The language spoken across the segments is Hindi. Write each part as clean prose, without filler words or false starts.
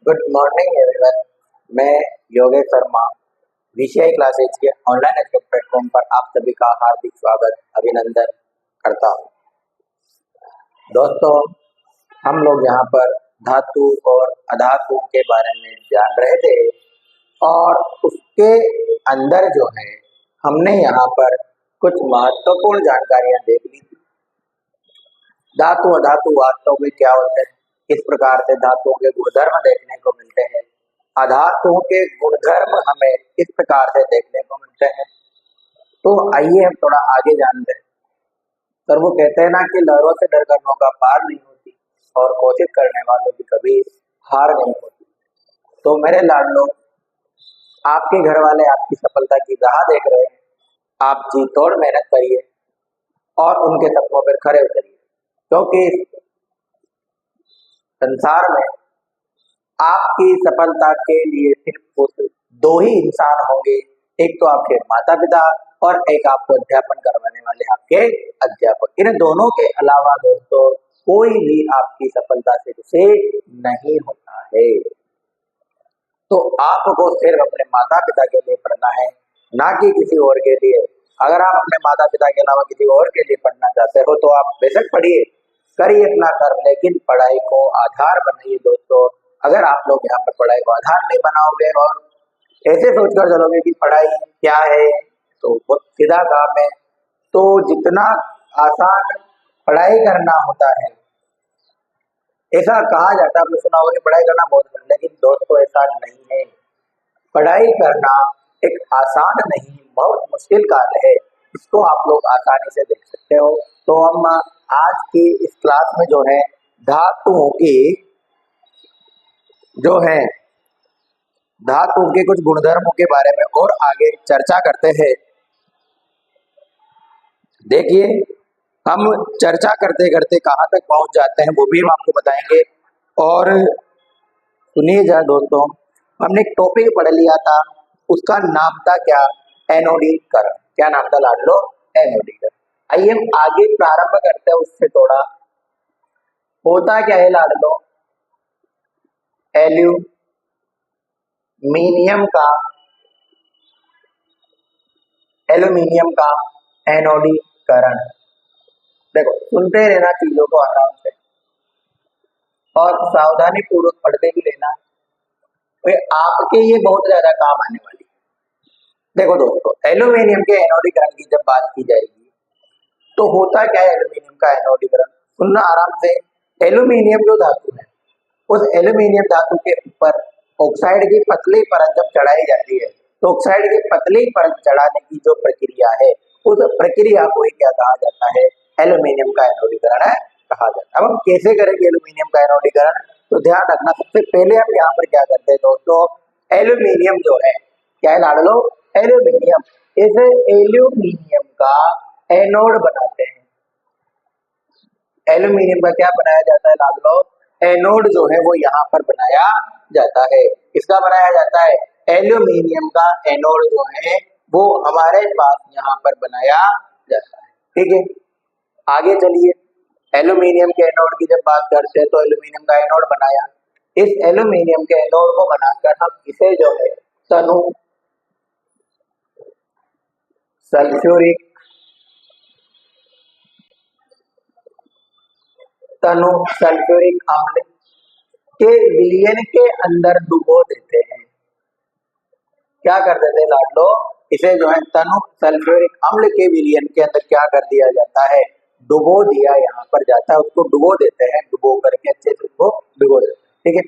Good morning everyone. मैं योगेश शर्मा विषय क्लासेज के ऑनलाइन एजुकेशन प्लेटफॉर्म पर आप सभी का हार्दिक स्वागत अभिनंदन करता हूं। दोस्तों, हम लोग यहाँ पर धातु और अधातु के बारे में जान रहे थे और उसके अंदर जो है हमने यहाँ पर कुछ महत्वपूर्ण जानकारियां देख ली थी। धातु अधातु वास्तव में क्या होते हैं, किस प्रकार से धातुओं के गुणधर्म देखने को मिलते हैं, अधातुओं के गुणधर्म हमें किस प्रकार से देखने को मिलते हैं। तो आइए हम थोड़ा आगे जानते हैं। सर, वो कहते हैं ना कि लहरों से डर करनों का पार नहीं होती और कोशिश करने वालों की कभी हार नहीं होती। तो मेरे लाडलो, आपके घर वाले आपकी सफलता की राह देख रहे हैं। आप जी तोड़ मेहनत करिए और उनके सपनों पर खरे उतरिए, क्योंकि संसार में आपकी सफलता के लिए सिर्फ उस दो ही इंसान होंगे, एक तो आपके माता पिता और एक आपको अध्यापन करवाने वाले आपके अध्यापक। इन दोनों के अलावा दोस्तों कोई भी आपकी सफलता से खुशी नहीं होता है। तो आपको सिर्फ अपने माता पिता के लिए पढ़ना है, ना कि किसी और के लिए। अगर आप अपने माता पिता के अलावा किसी और के लिए पढ़ना चाहते हो तो आप बेशक पढ़िए, करिए अपना कर्म, लेकिन पढ़ाई को आधार बनाइए दोस्तों। अगर आप लोग यहाँ पर पढ़ाई को आधार नहीं बनाओगे और ऐसे सोचकर चलोगे कि पढ़ाई क्या है, तो बहुत सीधा काम है। तो जितना आसान पढ़ाई करना होता है, ऐसा कहा जाता है, आपने सुना होगा कि पढ़ाई करना बहुत कठिन, लेकिन दोस्तों ऐसा नहीं है। पढ़ाई करना एक आसान नहीं, बहुत मुश्किल कार्य है। इसको आप लोग आसानी से देख सकते हो। तो हम आज की इस क्लास में जो है धातुओं की धातुओं के कुछ गुणधर्मों के बारे में और आगे चर्चा करते हैं। देखिए, हम चर्चा करते करते कहाँ तक पहुंच जाते हैं वो भी हम आपको बताएंगे। और सुनिए जरा दोस्तों, हमने एक टॉपिक पढ़ लिया था, उसका नाम था क्या? एनोडीकरण। क्या नाम था लाडलो? एनोडीकरण। आइए हम आगे प्रारंभ करते हैं उससे थोड़ा। होता क्या है लाडलो? एल्यूमिनियम का एनोडीकरण। देखो, सुनते रहना चीजों को आराम से और सावधानी पूर्वक पढ़ते भी लेना, तो आपके ये बहुत ज्यादा काम आने वाली है। देखो दोस्तों, एल्यूमिनियम के एनोडीकरण की जब बात की जाएगी तो होता क्या है एल्यूमिनियम का एनोडीकरण? सुनना आराम से। एल्यूमिनियम जो धातु है, उस एल्यूमिनियम धातु के ऊपर ऑक्साइड की पतली परत जब चढ़ाई जाती है, तो ऑक्साइड की पतली परत चढ़ाने की जो प्रक्रिया है, उस प्रक्रिया को ही क्या कहा जाता है? एल्यूमिनियम का एनोडीकरण कहा जाता है। अब हम कैसे करेंगे एल्यूमिनियम का एनोडीकरण? तो ध्यान रखना, सबसे पहले हम यहाँ पर क्या करते हैं दोस्तों, एल्यूमिनियम जो है, क्या है लाडलो? एल्यूमिनियम। इस एल्यूमिनियम का एनोड बनाते हैं। एल्यूमिनियम का क्या बनाया जाता है लाडलो? एनोड जो है वो यहाँ पर बनाया जाता है। किसका बनाया जाता है? एल्यूमिनियम का एनोड जो है वो हमारे पास यहाँ पर बनाया जाता है। ठीक है, आगे चलिए। एल्यूमिनियम के एनोड की जब बात करते हैं तो एल्यूमिनियम का एनोड बनाया। इस एल्यूमिनियम के एनोड को बनाकर हम इसे जो है तनु सल्फ्यूरिक अम्ल के विलयन के अंदर डुबो देते हैं। क्या कर देते हैं लाडलो? इसे जो है तनु सल्फ्यूरिक अम्ल के विलयन के अंदर क्या कर दिया जाता है? डुबो दिया यहाँ पर जाता है, उसको डुबो देते हैं। डुबो करके अच्छे से उसको डुबो देते हैं। ठीक है,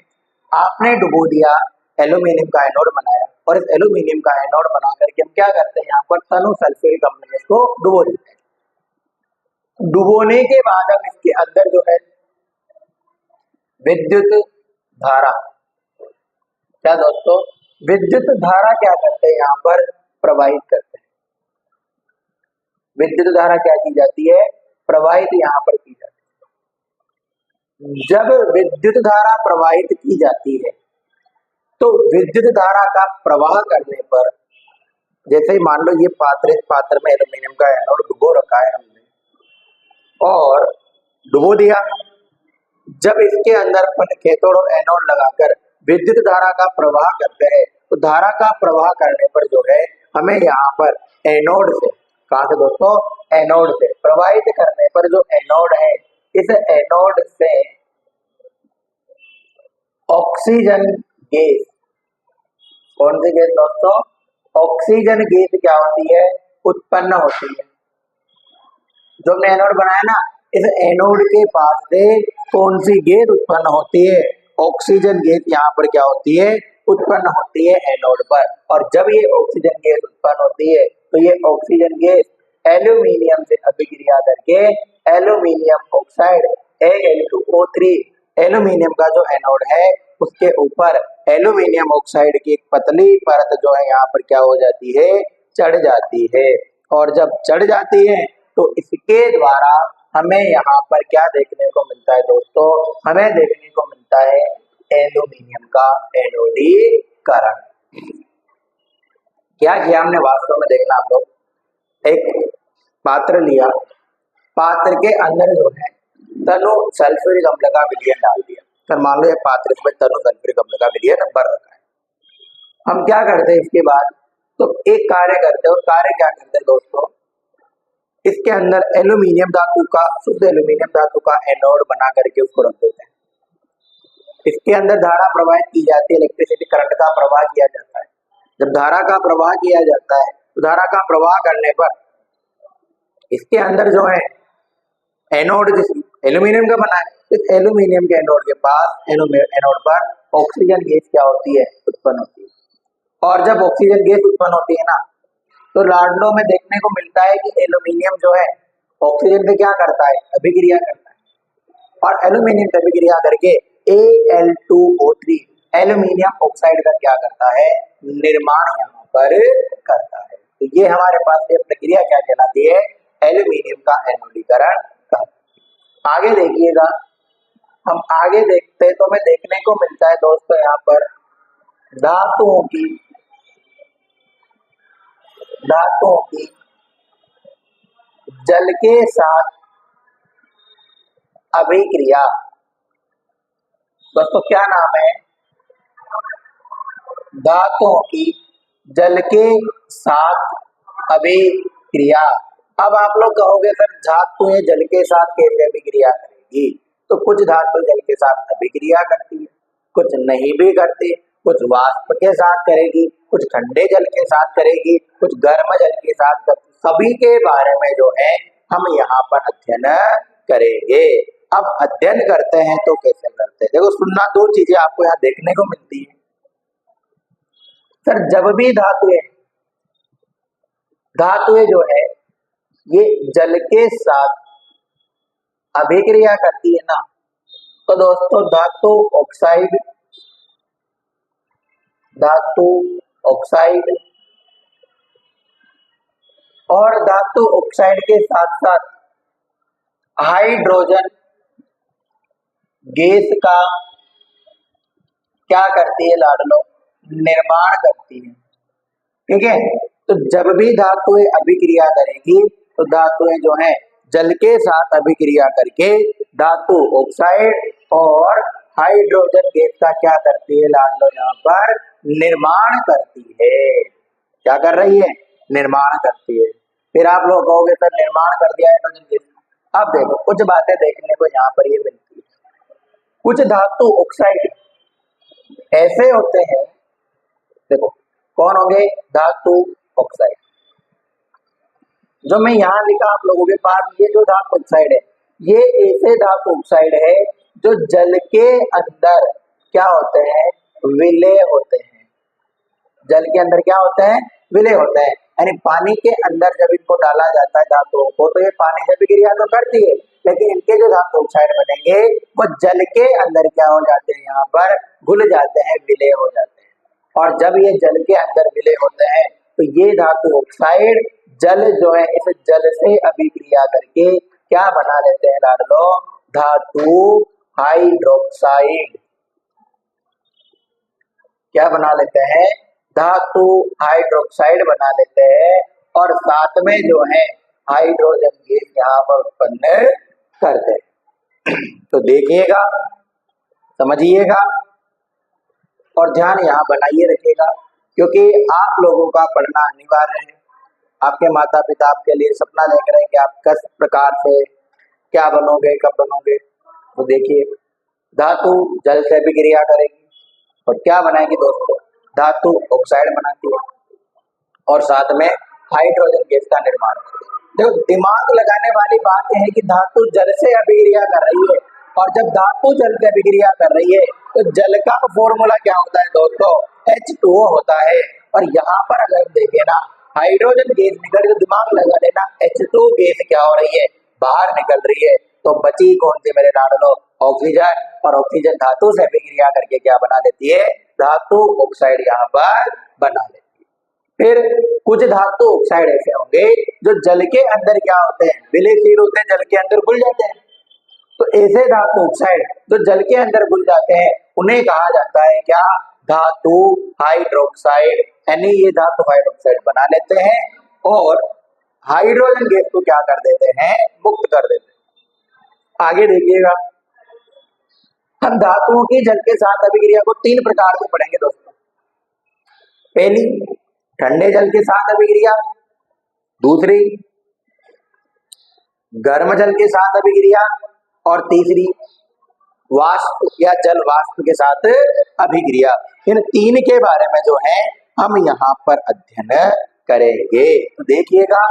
आपने डुबो दिया, एल्यूमिनियम का एनोड बनाया, और इस एल्यूमिनियम का एनोड बना करके हम क्या करते हैं, यहाँ पर तनु सल्फ्यूरिक अम्ल में इसको डुबो देते हैं। डुबोने के बाद हम इसके अंदर जो है विद्युत धारा, क्या दोस्तों? विद्युत धारा क्या करते हैं, यहाँ पर प्रवाहित करते हैं। विद्युत धारा क्या की जाती है? प्रवाहित यहाँ पर की जाती है। जब विद्युत धारा प्रवाहित की जाती है तो विद्युत धारा का प्रवाह करने पर, जैसे मान लो ये पात्र, इस पात्र में एल्यूमिनियम का एनोड डुबो रखा है हमने और डुबो दिया। जब इसके अंदर अपन कैथोड और एनोड लगाकर विद्युत धारा का प्रवाह करते हैं, तो धारा का प्रवाह करने पर जो है हमें यहाँ पर एनोड से, कहाँ से दोस्तों, एनोड से प्रवाहित करने पर जो एनोड है, इस एनोड से ऑक्सीजन गैस, कौन सी गैस दोस्तों, ऑक्सीजन गैस क्या होती है, उत्पन्न होती है। जो हमने एनोड बनाया ना, इस एनोड के पास से कौन सी गैस उत्पन्न होती है, ऑक्सीजन गैस यहाँ पर क्या होती है, उत्पन्न होती है एनोड पर। और जब ये ऑक्सीजन गैस उत्पन्न होती है तो ये ऑक्सीजन गैस एल्यूमिनियम से अभिक्रिया करके एल्यूमिनियम ऑक्साइड Al2O3, एल्यूमिनियम का जो एनोड है उसके ऊपर एल्यूमिनियम ऑक्साइड की एक पतली परत जो है यहाँ पर क्या हो जाती है, चढ़ जाती है। और जब चढ़ जाती है तो इसके द्वारा हमें यहाँ पर क्या देखने को मिलता है दोस्तों, हमें देखने को मिलता है एल्यूमिनियम का एनोडीकरण। क्या किया हमने वास्तव में, देखना आप लोग, एक पात्र लिया, पात्र के अंदर जो है तनु सल्फ्यूरिक अम्ल का विलयन डाल दिया। तो मान लो ये पात्र में तनु सल्फ्यूरिक अम्ल का विलयन भर रखा है। हम क्या करते हैं इसके बाद, तो एक कार्य करते हैं, और कार्य क्या करते हैं दोस्तों, इसके अंदर एल्यूमिनियम धातु का, शुद्ध एल्यूमिनियम धातु का एनोड बना करके उसको रख देते हैं। इसके अंदर धारा प्रवाहित की जाती है, इलेक्ट्रिसिटी करंट का प्रवाह किया जाता है। जब धारा का प्रवाह किया जाता है तो धारा का प्रवाह करने पर इसके अंदर जो है एनोड जिस एल्यूमिनियम का बना है, इस एल्यूमिनियम के एनोड के पास एनोड पर ऑक्सीजन गैस क्या होती है, उत्पन्न होती है। और जब ऑक्सीजन गैस उत्पन्न होती है ना, तो लाडलों में देखने को मिलता है कि एल्यूमिनियम जो है ऑक्सीजन से क्या करता है, अभिक्रिया करता है। और एल्यूमिनियम से अभिक्रिया करके Al2O3 एल्यूमिनियम ऑक्साइड का क्या करता है, निर्माण यहाँ पर करता है। तो ये हमारे पास ये प्रक्रिया क्या कहलाती है, एल्यूमिनियम का एनोडीकरण। आगे देखिएगा, हम आगे देखते तो हमें देखने को मिलता है दोस्तों यहाँ पर धातुओं की जल के साथ अभिक्रिया। दोस्तों क्या नाम है, धातुओं की जल के साथ अभिक्रिया। अब आप लोग कहोगे सर धातुएं जल के साथ कैसे अभिक्रिया करेगी, तो कुछ धातु जल के साथ अभिक्रिया करती है, कुछ नहीं भी करती, कुछ वाष्प के साथ करेगी, कुछ ठंडे जल के साथ करेगी, कुछ गर्म जल के साथ करेगी। सभी के बारे में जो है हम यहाँ पर अध्ययन करेंगे। अब अध्ययन करते हैं तो कैसे करते हैं, देखो सुनना, दो चीजें आपको यहाँ देखने को मिलती है। सर जब भी धातुएं जो है ये जल के साथ अभिक्रिया करती है ना, तो दोस्तों धातु ऑक्साइड और धातु ऑक्साइड के साथ साथ हाइड्रोजन गैस का क्या करती है लाडलो, निर्माण करती है। ठीक है, तो जब भी धातुएं अभिक्रिया करेगी तो धातुएं जो है जल के साथ अभिक्रिया करके धातु ऑक्साइड और हाइड्रोजन गैस का क्या करती है लाडलो, यहाँ पर निर्माण करती है। क्या कर रही है, निर्माण करती है। फिर आप लोग कहोगे सर निर्माण कर दिया हाइड्रोजन गैस। अब देखो कुछ बातें देखने को यहाँ पर ये मिलती है। कुछ धातु ऑक्साइड ऐसे होते हैं, देखो कौन होंगे, धातु ऑक्साइड। जो मैं यहाँ लिखा आप लोगों के पास, ये जो धातु ऑक्साइड है, ये ऐसे धातु ऑक्साइड है जो जल के अंदर क्या होते हैं, विलय होते हैं। जल के अंदर क्या होते हैं, विलय होते हैं। यानी पानी के अंदर जब इनको डाला जाता है धातुओं को, तो ये पानी से अभिक्रिया तो करती है, लेकिन इनके जो धातु ऑक्साइड बनेंगे वो जल के अंदर क्या हो जाते हैं, यहाँ पर घुल जाते हैं, विलय हो जाते हैं। और जब ये जल के अंदर विलय होते हैं तो ये धातु ऑक्साइड जल जो है, इस जल से अभिक्रिया करके क्या बना लेते हैं लाडलो, धातु हाइड्रोक्साइड। क्या बना लेते हैं, धातु हाइड्रोक्साइड बना लेते हैं, और साथ में जो है हाइड्रोजन गैस यहाँ पर उत्पन्न करते हैं। तो देखिएगा, समझिएगा, और ध्यान यहाँ बनाइए रखिएगा, क्योंकि आप लोगों का पढ़ना अनिवार्य है। आपके माता पिता आपके लिए सपना देख रहे हैं कि आप किस प्रकार से क्या बनोगे, कब बनोगे। तो देखिए, धातु जल से अभिक्रिया करेगी और क्या बनाएगी दोस्तों, धातु ऑक्साइड बनाती है और साथ में हाइड्रोजन गैस का निर्माण करती है। देखो, दिमाग लगाने वाली बात यह है कि धातु जल से अभिक्रिया कर रही है, और जब धातु जल से अभिक्रिया कर रही है तो जल का फॉर्मूला क्या होता है दोस्तों, H2O होता है। और यहाँ पर अगर देखें ना, हाइड्रोजन गैस निकल, तो दिमाग लगा लेना H2O गैस क्या हो रही है, बाहर निकल रही है। तो बची कौन सी मेरे लाडलो, ऑक्सीजन, और ऑक्सीजन धातु से अभिक्रिया करके क्या बना देती है, धातु ऑक्साइड यहाँ पर बना लेती है। फिर कुछ धातु ऑक्साइड ऐसे होंगे जो जल के अंदर क्या होते हैं, विलेयशील होते हैं, जल के अंदर घुल जाते हैं। तो ऐसे धातु ऑक्साइड जो जल के अंदर घुल जाते हैं उन्हें कहा जाता है क्या, धातु हाइड्रोक्साइड। यानी ये धातु हाइड्रोक्साइड बना लेते हैं और हाइड्रोजन गैस को क्या कर देते हैं, मुक्त कर देते हैं। आगे देखिएगा, हम धातुओं की जल के साथ अभिक्रिया को 3 प्रकार से पढ़ेंगे दोस्तों। पहली, ठंडे जल के साथ अभिक्रिया। दूसरी, गर्म जल के साथ अभिक्रिया। और तीसरी, वाष्प या जल वाष्प के साथ अभिक्रिया। इन 3 के बारे में जो है हम यहाँ पर अध्ययन करेंगे। तो देखिएगा,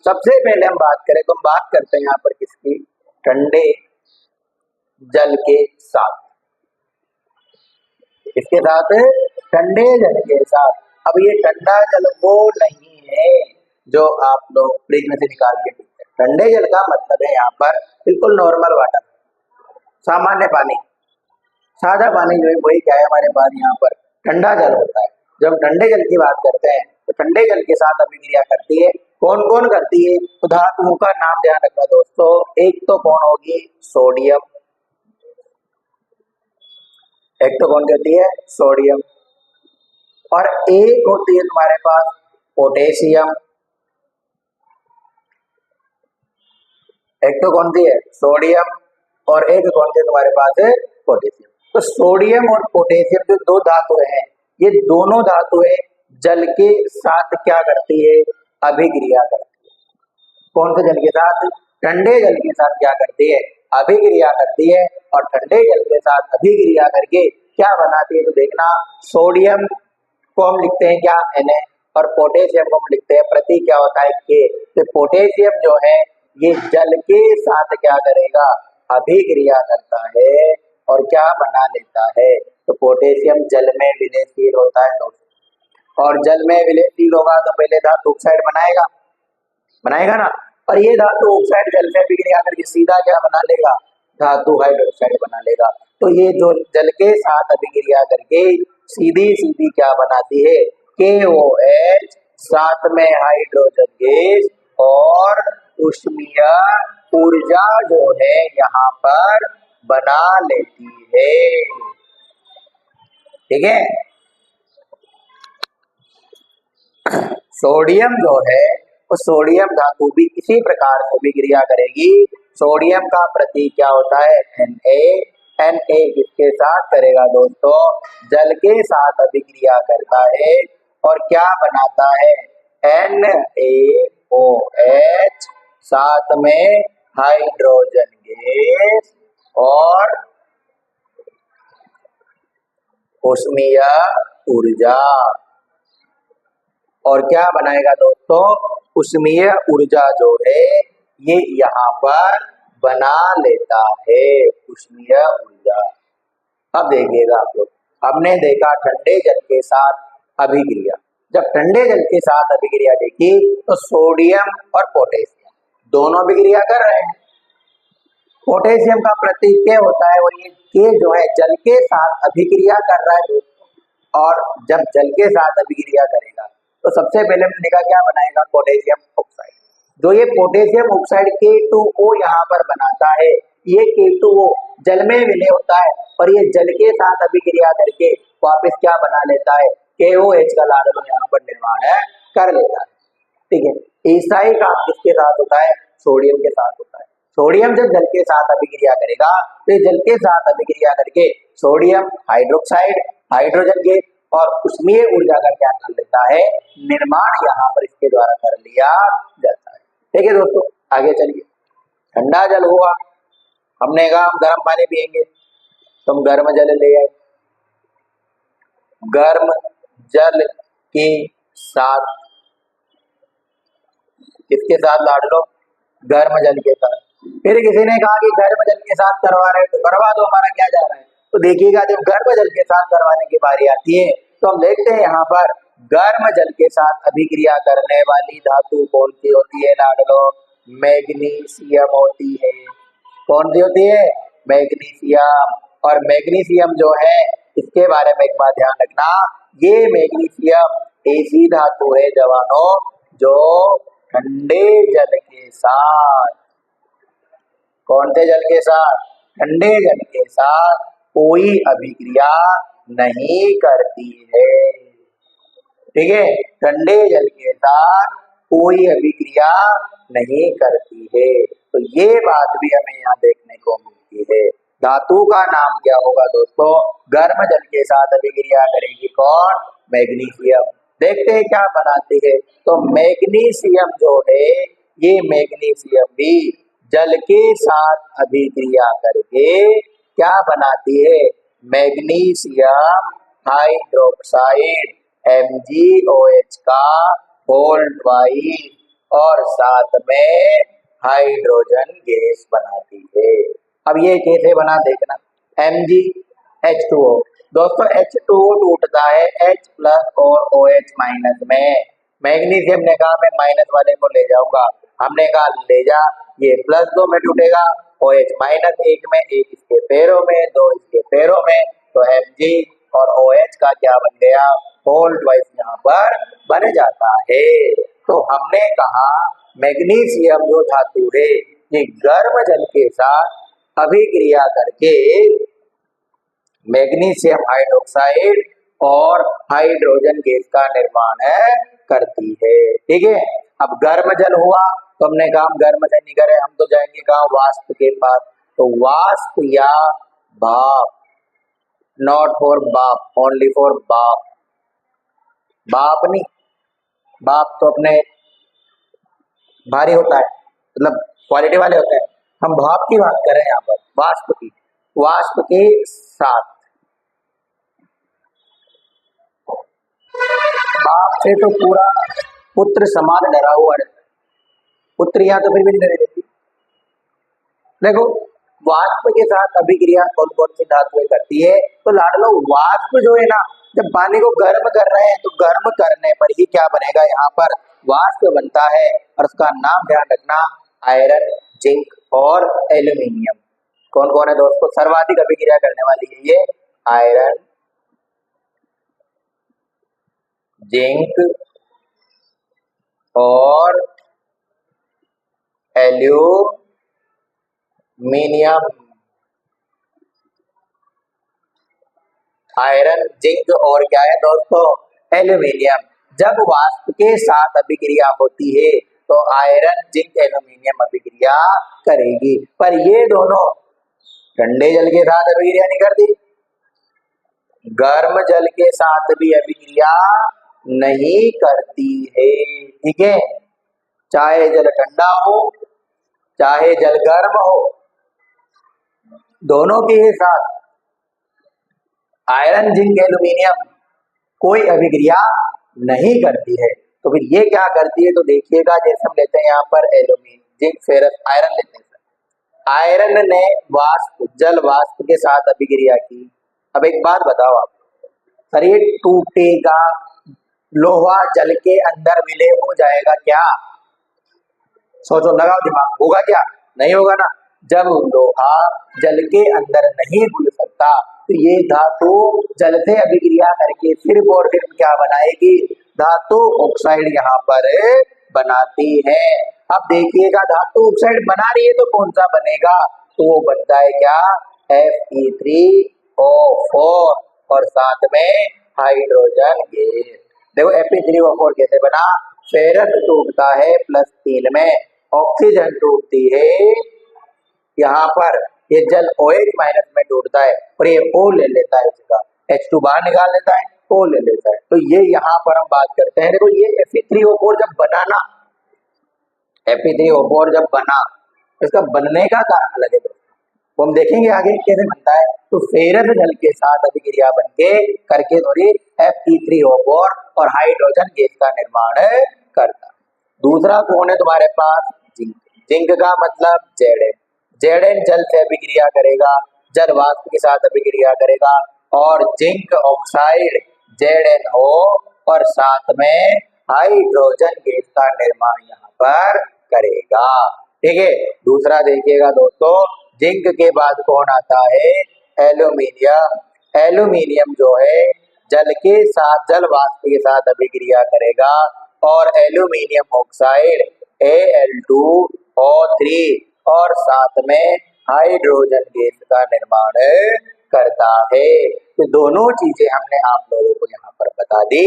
सबसे पहले हम बात करें तो हम बात करते हैं यहाँ पर किसकी, ठंडे जल के साथ। इसके साथ ठंडे जल के साथ। अब ये ठंडा जल वो नहीं है जो आप लोग फ्रिज में से निकाल के पीते हैं। ठंडे जल का मतलब है यहाँ पर बिल्कुल नॉर्मल वाटर, सामान्य पानी, सादा पानी जो है वही क्या है हमारे पास यहाँ पर ठंडा जल होता है। जब ठंडे जल की बात करते हैं तो ठंडे जल के साथ अभिक्रिया करती है, कौन कौन करती है, तो धातुओं का नाम ध्यान रखना दोस्तों। एक तो कौन होगी, सोडियम। एक तो कौन कहती है, सोडियम। और एक होती है तुम्हारे पास पोटेशियम। एक तो कौन सी है, सोडियम, और एक कौन सी तुम्हारे पास है, पोटेशियम। तो सोडियम और पोटेशियम जो 2 धातु हैं, ये दोनों धातुएं जल के साथ क्या करती है, अभिक्रिया करती है। कौन से जल के साथ, ठंडे जल के साथ क्या करती है, अभिक्रिया करती है। और ठंडे जल के साथ अभिक्रिया करके क्या बनाती है, तो देखना, सोडियम को हम लिखते हैं क्या, Na, और पोटेशियम को हम लिखते हैं, प्रतीक क्या होता है, K। तो पोटेशियम जो है ये जल के साथ क्या करेगा, अभिक्रिया करता है और क्या बना लेता है, तो पोटेशियम जल में विलेयशील होता है दोस्तों। और जल में विलेयशील होगा तो पहले धातु ऑक्साइड बनाएगा ना। और ये धातु ऑक्साइड जल से अभिक्रिया करके सीधा क्या बना लेगा, धातु हाइड्रोक्साइड बना लेगा। तो ये जो जल के साथ अभिक्रिया करके सीधी सीधी क्या बनाती है, KOH, साथ में हाइड्रोजन गैस और ऊष्मीय ऊर्जा जो है यहाँ पर बना लेती है। ठीक है, सोडियम जो है वो सोडियम धातु भी इसी प्रकार से अभिक्रिया करेगी। सोडियम का प्रतीक क्या होता है, Na। किसके साथ करेगा दोस्तों, जल के साथ अभिक्रिया करता है और क्या बनाता है, NaOH, साथ में हाइड्रोजन गैस और ऊष्मीय ऊर्जा। और क्या बनाएगा दोस्तों, ऊष्मीय ऊर्जा जो है ये यहाँ पर बना लेता है, ऊष्मीय ऊर्जा। अब देखिएगा आप लोग, हमने देखा ठंडे जल के साथ अभिक्रिया। जब ठंडे जल के साथ अभिक्रिया देखी तो सोडियम और पोटेशियम दोनों अभिक्रिया कर रहे हैं। पोटेशियम का प्रतीक क्या होता है, वो ये के जो है जल के साथ अभिक्रिया कर रहा है दोस्तों। और जब जल के साथ अभिक्रिया करेगा तो सबसे पहले हमने देखा क्या बनाएगा, पोटेशियम ऑक्साइड। जो ये पोटेशियम ऑक्साइड K2O यहाँ पर बनाता है, ये K2O जल में विलय होता है और ये जल के साथ अभिक्रिया करके वापस क्या बना लेता है, KOH का लाडलो यहाँ पर निर्माण कर लेता है। ठीक है, ऐसा ही काम किसके साथ होता है, सोडियम के साथ होता है। सोडियम जब जल के साथ अभिक्रिया करेगा तो जल के साथ अभिक्रिया करके सोडियम हाइड्रोक्साइड हाइड्रोजन गैस, और उष्मीय ऊर्जा का क्या कर लेता है, निर्माण यहाँ पर इसके द्वारा कर लिया जाता है। ठीक है दोस्तों, आगे चलिए। ठंडा जल हुआ, हमने कहा हम गर्म पानी पिएंगे तो हम गर्म जल ले आए। गर्म जल के साथ, किसके साथ लाड लो, गर्म जल के साथ। फिर किसी ने कहा कि गर्म जल के साथ करवा रहे तो करवा दो, हमारा क्या जा रहा है। तो देखिएगा जब गर्म जल के साथ करवाने की बारी आती है तो हम देखते हैं यहाँ पर गर्म जल के साथ अभिक्रिया करने वाली धातु कौन सी होती है लाडलो, मैग्नीशियम होती है। कौन सी होती है, मैग्नीशियम। और मैग्नीशियम जो है इसके बारे में एक बात ध्यान रखना, ये मैग्नीशियम ऐसी धातु है जवानों जो ठंडे जल के साथ, कौन से जल के साथ, ठंडे जल के साथ कोई अभिक्रिया नहीं करती है। ठीक है, ठंडे जल के साथ कोई अभिक्रिया नहीं करती है। तो ये बात भी हमें यहाँ देखने को मिलती है। धातु का नाम क्या होगा दोस्तों, गर्म जल के साथ अभिक्रिया करेगी कौन, मैग्नीशियम। देखते हैं क्या बनाती है। तो मैग्नीशियम जो है, ये मैग्नीशियम भी जल के साथ अभिक्रिया करके क्या बनाती है, मैग्नीशियम हाइड्रोक्साइड MgOH का होल ट्वाइस, और साथ में हाइड्रोजन गैस बनाती है। अब ये कैसे बना देखना, MgH2O। दोस्तों H2O टूटता है H प्लस और OH माइनस में। मैग्नीशियम ने कहा मैं माइनस वाले को ले जाऊंगा, हमने कहा ले जा, ये प्लस 2 में टूटेगा, OH माइनस 1 में, एक इसके पैरों में, 2 इसके पैरों में, तो Mg और OH का क्या बन गया, होल ट्वाइस यहाँ पर बन जाता है। तो हमने कहा मैग्नीशियम जो धातु है ये गर्म जल के साथ अभिक्रिया करके मैग्नीशियम हाइड्रोक्साइड और हाइड्रोजन गैस का निर्माण करती है। ठीक है, अब गर्म जल हुआ तो हमने कहा हम गर्म जल नहीं करे, हम तो जाएंगे कहा वाष्प के पास। तो वाष्प या भाप, नॉट फॉर बाप, ओनली फॉर बाप, बाप नहीं, बाप तो अपने भारी होता है, मतलब क्वालिटी वाले होते हैं, हम भाप की बात कर रहे हैं यहाँ पर, वाष्प की। वाष्प के साथ, बाप से तो पूरा पुत्र समाज डरा हुआ रहता है, पुत्रियां तो फिर भी नहीं रहती। देखो वाष्प के साथ अभिक्रिया कौन कौन सी धातुएं करती है, तो लाडलो वाष्प जो है ना, जब पानी को गर्म कर रहे हैं तो गर्म करने पर ही क्या बनेगा, यहाँ पर वाष्प बनता है, और उसका नाम ध्यान रखना, आयरन, जिंक और एल्यूमिनियम। कौन कौन है दोस्तों, सर्वाधिक अभिक्रिया करने वाली है ये, आयरन, जिंक और एल्यूमिनियम। आयरन, जिंक और क्या है दोस्तों, एल्यूमिनियम। जब वाष्प के साथ अभिक्रिया होती है तो आयरन, जिंक, एल्यूमिनियम अभिक्रिया करेगी, पर ये दोनों ठंडे जल के साथ अभिक्रिया नहीं करती, गर्म जल के साथ भी अभिक्रिया नहीं करती है। ठीक है, चाहे जल ठंडा हो चाहे जल गर्म हो, दोनों के साथ आयरन, जिंक, एल्यूमिनियम कोई अभिक्रिया नहीं करती है। तो फिर ये क्या करती है, तो देखिएगा जैसे हम लेते हैं यहाँ पर एल्यूमिनियम, जिंक, फेरस, आयरन लेते हैं। आयरन ने वाष्प, जल वाष्प के साथ अभिक्रिया की। अब एक बात बताओ आप, सर ये टूटेगा, लोहा जल के अंदर विलय हो जाएगा क्या, सोचो, लगाओ दिमाग, होगा क्या, नहीं होगा ना। जब लोहा जल के अंदर नहीं घुल सकता तो ये धातु जल से अभिक्रिया करके सिर्फ और सिर्फ क्या बनाएगी, धातु ऑक्साइड यहाँ पर बनाती है। अब देखिएगा धातु ऑक्साइड बना रही है तो कौन सा बनेगा, तो वो बनता है क्या, Fe3O4 और साथ में हाइड्रोजन गैस। देखो Fe3O4 कैसे बना, फेरस टूटता है +3 में, ऑक्सीजन टूटती है यहाँ पर, ये जल OH माइनस में टूटता है और ये O ले लेता है इसका, H2 बाहर निकाल लेता है, O ले लेता है। तो ये यहाँ पर हम बात करते हैं, देखो ये Fe3O4 जब बनाना, Fe3O4 जब बना, इसका बनने का कारण अलग है दोस्तों, वो हम देखेंगे आगे कैसे बनता है। तो फेरस जल के साथ अभिक्रिया बनके करके थोड़ी Fe3O4 और हाइड्रोजन गैस का निर्माण करता। दूसरा कौन है तुम्हारे पास, जिंक। जिंक का मतलब Zn। Zn जल से अभिक्रिया करेगा, जल वाष्प के साथ अभिक्रिया करेगा और जिंक ऑक्साइड ZnO और साथ में हाइड्रोजन गैस का निर्माण यहाँ पर करेगा। ठीक है, दूसरा देखिएगा दोस्तों, जिंक के बाद कौन आता है, एल्यूमिनियम। एल्यूमिनियम जो है जल के साथ, जल वाष्प के साथ अभिक्रिया करेगा और एल्यूमिनियम ऑक्साइड Al2O3 और साथ में हाइड्रोजन गैस का निर्माण करता है। तो दोनों चीजें हमने आप लोगों को यहाँ पर बता दी।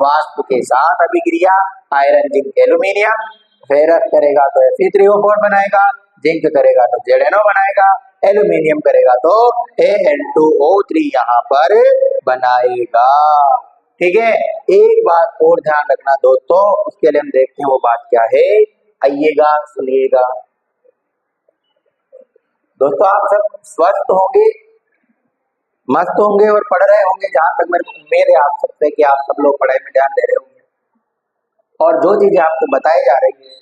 वाष्प के साथ अभिक्रिया, आयरन जिंक एल्यूमिनियम, फेरस करेगा तो Fe3O4 बनाएगा, जिंक करेगा तो ZnO बनाएगा, एल्यूमिनियम करेगा तो Al2O3 यहाँ पर बनाएगा। ठीक है, एक बात और ध्यान रखना दोस्तों, उसके लिए हम देखते हैं वो बात क्या है, आइएगा सुनिएगा। दोस्तों आप सब स्वस्थ होंगे, मस्त होंगे और पढ़ रहे होंगे, जहां तक मेरे को उम्मीद है आप सबसे कि आप सब लोग पढ़ाई में ध्यान दे रहे होंगे और जो चीजें आपको बताई जा रही है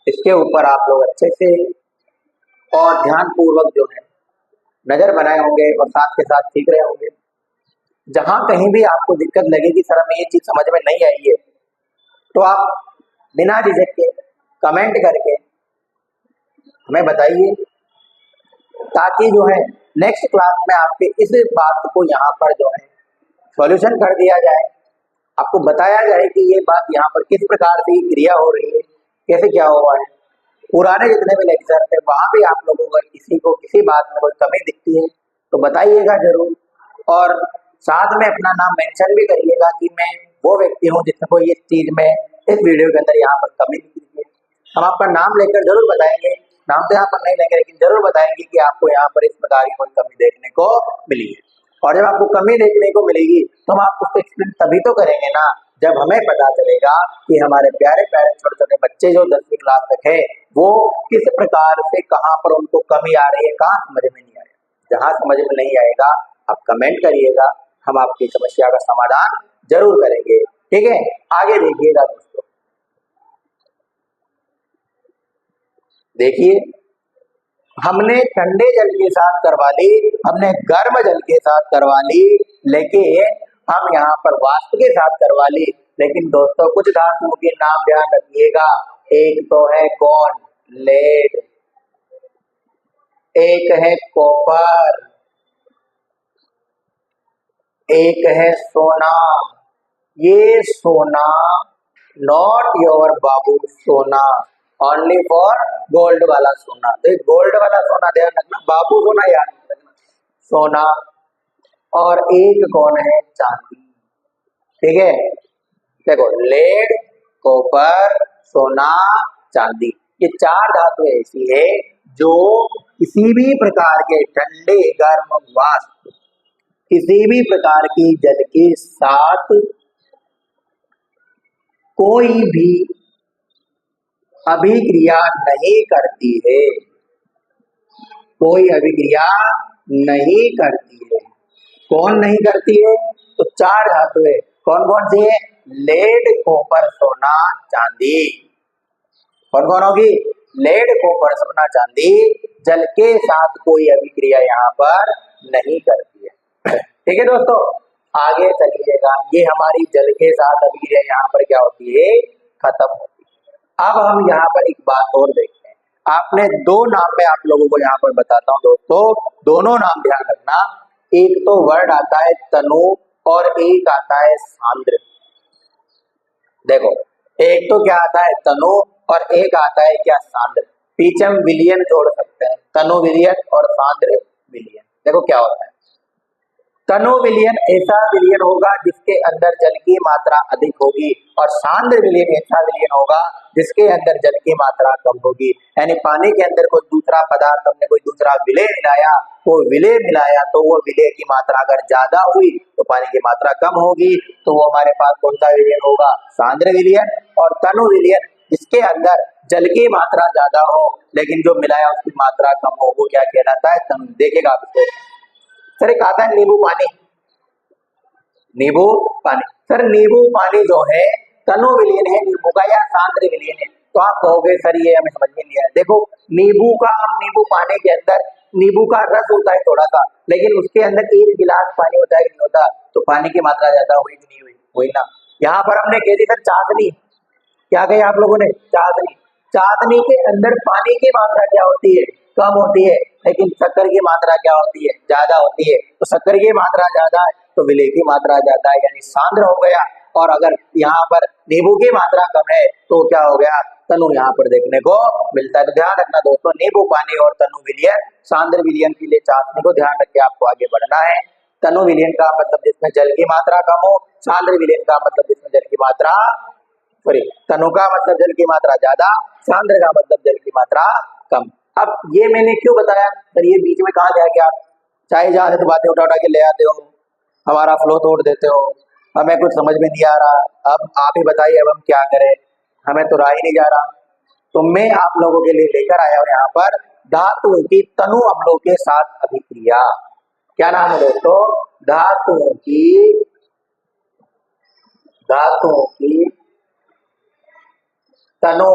इसके ऊपर आप लोग अच्छे से और ध्यान पूर्वक जो है नजर बनाए होंगे और साथ के साथ सीख रहे होंगे। जहां कहीं भी आपको दिक्कत लगेगी, सर हमें ये चीज समझ में नहीं आई है, तो आप बिना झिझक के कमेंट करके हमें बताइए, ताकि जो है नेक्स्ट क्लास में आपके इस बात को यहाँ पर जो है सॉल्यूशन कर दिया जाए, आपको बताया जाए कि ये बात यहाँ पर किस प्रकार से क्रिया हो रही है, कैसे क्या हुआ है। पुराने जितने भी लेक्चर थे वहां भी आप लोगों को किसी को किसी बात में कोई कमी दिखती है तो बताइएगा जरूर, और साथ में अपना नाम मेंशन भी करिएगा कि मैं वो व्यक्ति हूँ जिसको ये चीज में इस वीडियो के अंदर यहाँ पर कमी दिखती है। हम आपका नाम लेकर जरूर बताएंगे, नाम तो यहाँ पर नहीं लेंगे लेकिन जरूर बताएंगे कि आपको यहाँ पर इस प्रकार की कोई कमी देखने को मिली है। और जब आपको कमी देखने को मिलेगी तो हम आपको उसको एक्सप्लेन तभी तो करेंगे ना, जब हमें पता चलेगा कि हमारे प्यारे प्यारे छोटे छोटे बच्चे जो 10वीं क्लास तक है वो किस प्रकार से कहाँ पर उनको कमी आ रही है, कहाँ समझ में नहीं आएगा। जहाँ समझ में नहीं आएगा आप कमेंट करिएगा, हम आपकी समस्या का समाधान जरूर करेंगे। ठीक है, आगे देखिएगा दोस्तों, देखिए हमने ठंडे जल के साथ करवा ली, हमने गर्म जल के साथ करवा ली, लेकिन हम यहाँ पर वाष्प के साथ करवा ली। लेकिन दोस्तों कुछ धातुओं के नाम ध्यान रखिएगा, एक तो है कौन, लेड, एक है कॉपर, एक है सोना। ये सोना नॉट योर बाबू सोना, ओनली फॉर गोल्ड वाला सोना। तो गोल्ड वाला सोना ध्यान रखना, बाबू सोना याद रखना, सोना। और एक कौन है, चांदी। ठीक है, देखो लेड, कॉपर, सोना, चांदी, ये चार धातु ऐसी है जो किसी भी प्रकार के ठंडे गर्म वाष्प, किसी भी प्रकार की जल के साथ कोई भी अभिक्रिया नहीं करती है, कोई अभिक्रिया नहीं करती है। कौन नहीं करती है, तो चार धातु है, कौन कौन सी है, लेड, कॉपर, सोना, चांदी। कौन कौन होगी, लेड, कॉपर, सोना, चांदी जल के साथ कोई अभिक्रिया यहाँ पर नहीं करती है। ठीक है दोस्तों, आगे चलिएगा, ये हमारी जल के साथ अभिक्रिया यहाँ पर क्या होती है, खत्म होती है। अब हम यहाँ पर एक बात और देखते हैं, आपने दो नाम में आप लोगों को यहाँ पर बताता हूँ दोस्तों, दोनों नाम ध्यान रखना। एक तो वर्ड आता है तनु और एक आता है सांद्र। देखो एक तो क्या आता है तनु और एक आता है क्या, सांद्र। पीछे हम विलियन जोड़ सकते हैं, तनु विलियन और सांद्र विलियन। देखो क्या होता है, तनु विलियन ऐसा विलियन होगा जिसके के अंदर जल की मात्रा अधिक होगी और सांद्र विलयन ऐसा विलयन होगा जिसके अंदर जल की मात्रा कम होगी। यानी पानी के अंदर कोई दूसरा पदार्थ हमने कोई दूसरा विलय मिलाया, वो विलय मिलाया तो वो विलय की मात्रा अगर ज्यादा हुई तो पानी की मात्रा कम होगी, तो वो हमारे पास कौन सा विलयन होगा? सांद्र विलयन। और तनु विलयन जिसके अंदर जल की मात्रा ज्यादा हो लेकिन जो मिलाया उसकी मात्रा कम हो, वो क्या कहलाता है? तनु। देखेगा आप इसको। सर एक आता है नींबू पानी, नींबू पानी। सर नींबू पानी जो है तनु विलयन है नींबू का या सांद्र विलयन है? तो आप कहोगे सर ये हमें समझ में नहीं आया। देखो नींबू का, हम नींबू पानी के अंदर नींबू का रस होता है थोड़ा सा, लेकिन उसके अंदर 1 गिलास पानी होता है कि नहीं होता? तो पानी की मात्रा ज्यादा हुई कि नहीं हुई? हुई ना। यहाँ पर हमने कह दी सर चाशनी, क्या कही आप लोगों ने? चाशनी। चाशनी के अंदर पानी की मात्रा क्या होती है? कम होती है, लेकिन शक्कर की मात्रा क्या होती है? ज्यादा होती है। तो शक्कर की मात्रा ज्यादा है तो विलय की मात्रा ज्यादा है, यानी सांद्र हो गया। और अगर यहाँ पर नींबू की मात्रा कम है तो क्या हो गया? तनु यहाँ पर देखने को मिलता है। तो ध्यान रखना दोस्तों, नींबू पानी और तनु विलयन, सांद्र विलयन के लिए चाशनी को ध्यान रख के आपको आगे बढ़ना है। तनु विलयन का मतलब जिसमें जल की मात्रा कम हो, सांद्र विलयन का मतलब जिसमें जल की मात्रा, सॉरी, तनु का मतलब जल की मात्रा ज्यादा, सांद्र का मतलब जल की मात्रा कम। अब ये मैंने क्यों बताया सर? ये बीच में कहाँ जाके आप चाहे जहां से तो बातें उठा उठा के ले आते हो, हमारा फ्लो तोड़ देते हो, हमें कुछ समझ में नहीं आ रहा। अब आप ही बताइए अब हम क्या करें, हमें तो राह ही नहीं जा रहा। तो मैं आप लोगों के लिए लेकर आया हूं यहाँ पर धातुओं की तनु अम्लों के साथ अभिक्रिया। क्या नाम है दोस्तों? धातुओं की तनु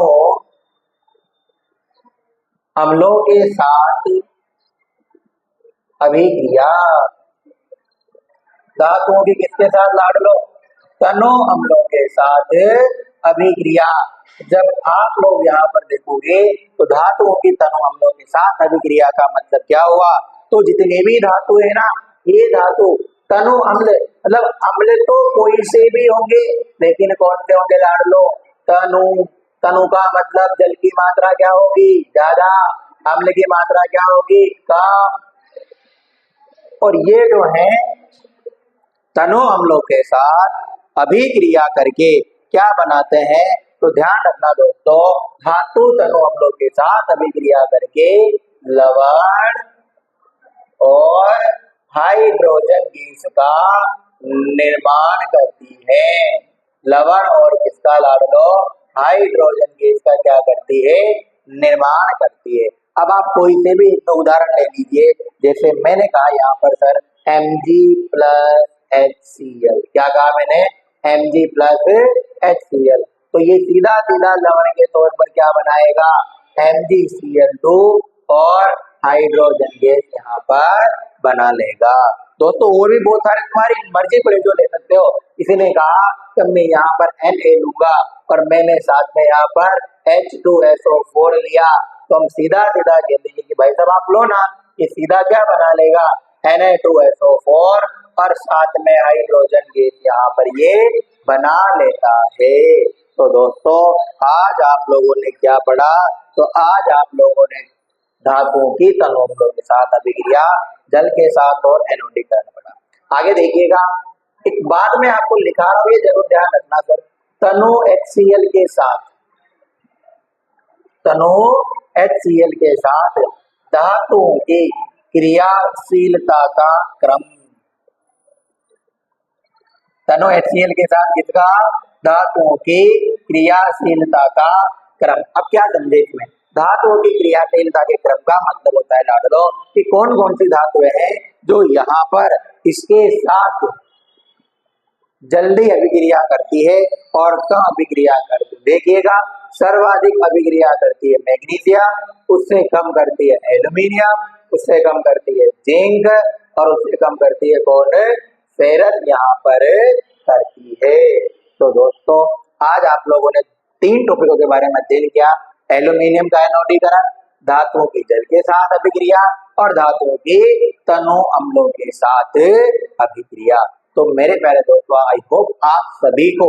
अम्लों के साथ अभिक्रिया। धातुओं की किसके साथ लाडलो? तनु अम्लों के साथ अभिक्रिया। जब आप लोग यहाँ पर देखोगे तो धातुओं की तनु अम्लों के साथ अभिक्रिया का मतलब क्या हुआ? तो जितने भी धातु है ना, ये धातु तनु अम्ल, मतलब अम्ल तो कोई से भी होंगे, लेकिन कौन से होंगे लाडलो? तनु। तनु का मतलब जल की मात्रा क्या होगी? ज्यादा। अम्ल की मात्रा क्या होगी? कम। और ये जो है तनु अम्लों के साथ अभिक्रिया करके क्या बनाते हैं? तो ध्यान रखना दोस्तों, धातु तनु अम्लों के साथ अभिक्रिया करके लवण और हाइड्रोजन गैस का निर्माण करती है। लवण और किसका लाडलो? हाइड्रोजन गैस का क्या करती है? निर्माण करती है। अब आप कोई से भी एक उदाहरण ले लीजिए, जैसे मैंने कहा यहाँ पर सर Mg+HCl, क्या कहा मैंने? Mg+HCl। तो ये सीधा सीधा लवण के तौर पर क्या बनाएगा? MgCl2 और हाइड्रोजन गैस यहाँ पर बना लेगा। दोस्तों और भी बहुत सारे तुम्हारी मर्जी पर जो ले सकते हो। किसी ने कहा कि मैं यहाँ पर Na लूंगा और मैंने साथ में यहाँ पर H2SO4 लिया, तो हम सीधा सीधा कह देंगे कि भाई साहब आप लो ना, ये सीधा क्या बना लेगा? Na2SO4 और साथ में हाइड्रोजन गैस यहाँ पर ये बना लेता है। तो दोस्तों आज आप लोगों ने क्या पढ़ा? तो आज आप लोगों ने धातुओं की तनु अम्लों के साथ अभिक्रिया, जल के साथ और एनोडीकरण पढ़ा। आगे देखिएगा, एक बात मैं आपको लिखा रहा हूं, ये जरूर ध्यान रखना सर। तनु HCl के साथ, तनु HCl के साथ धातुओं की क्रियाशीलता का क्रम। तनु HCl के साथ किसका? धातुओं की क्रियाशीलता का क्रम। अब क्या समझे इसमें? धातुओं की क्रियाशीलता के क्रम का मतलब होता है लाडलो कि कौन कौन सी धातुएं हैं जो यहाँ पर इसके साथ जल्दी अभिक्रिया करती है और कम अभिक्रिया करती है। देखिएगा, सर्वाधिक अभिक्रिया करती है मैग्नीशियम, उससे कम करती है एल्यूमिनियम, उससे कम करती है जिंक और उससे कम करती है कौन? फेरस यहाँ पर करती है। तो दोस्तों आज आप लोगों ने 3 टॉपिकों के बारे में अध्ययन किया। एल्यूमिनियम का एनोडीकरण, धातुओं की जल के साथ अभिक्रिया और धातुओं की तनु अम्लों के साथ अभिक्रिया। तो मेरे प्यारे दोस्तों, आई होप आप सभी को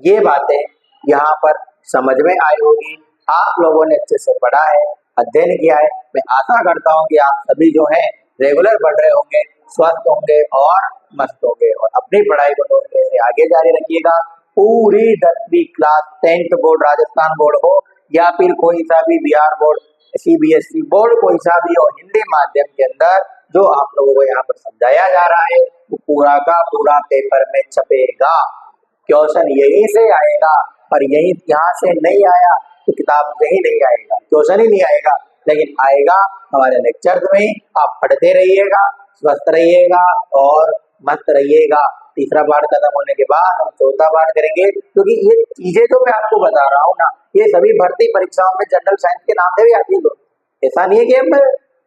ये बातें यहाँ पर समझ में आई होगी। आप लोगों ने अच्छे से पढ़ा है, अध्ययन किया है। मैं आशा करता हूँ कि आप सभी जो हैं रेगुलर पढ़ रहे होंगे, स्वस्थ होंगे और मस्त होंगे। और अपनी पढ़ाई को दोस्तों ऐसे आगे जारी रखिएगा। पूरी 10वीं class 10th board Rajasthan board हो या फिर कोई सा भी बिहार बोर्ड, सीबीएसई बोर्ड, कोई सा भी हो, हिंदी माध्यम के अंदर जो आप लोगों को यहाँ पर समझाया जा रहा है वो पूरा का पूरा पेपर में छपेगा। क्वेश्चन यहीं से आएगा, और यही यहाँ से नहीं आया तो किताब से ही नहीं आएगा, क्वेश्चन ही नहीं आएगा, लेकिन आएगा हमारे लेक्चर में। आप पढ़ते रहिएगा, स्वस्थ रहिएगा और मस्त रहिएगा। तीसरा पार्ट खत्म होने के बाद हम चौथा पार्ट करेंगे, क्योंकि ये चीजें जो मैं आपको बता रहा हूँ ना, ये सभी भर्ती परीक्षाओं में जनरल साइंस के नाम से भी आती है। ऐसा नहीं है कि हम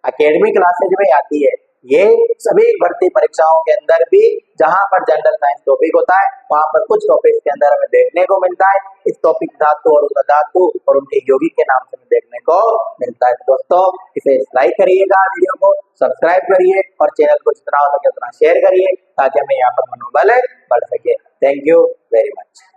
अकेडमी क्लासेज में आती है, ये सभी भर्ती परीक्षाओं के अंदर भी जहां पर जनरल साइंस टॉपिक होता है वहां पर कुछ टॉपिक के अंदर हमें देखने को मिलता है इस टॉपिक धातु और धातु और उनके यौगिक के नाम से हमें देखने को मिलता है। दोस्तों इसे लाइक करिएगा, वीडियो को सब्सक्राइब करिए और चैनल को जितना हो सके उतना शेयर करिए ताकि हमें यहाँ पर मनोबल बढ़ सके। Thank you very much.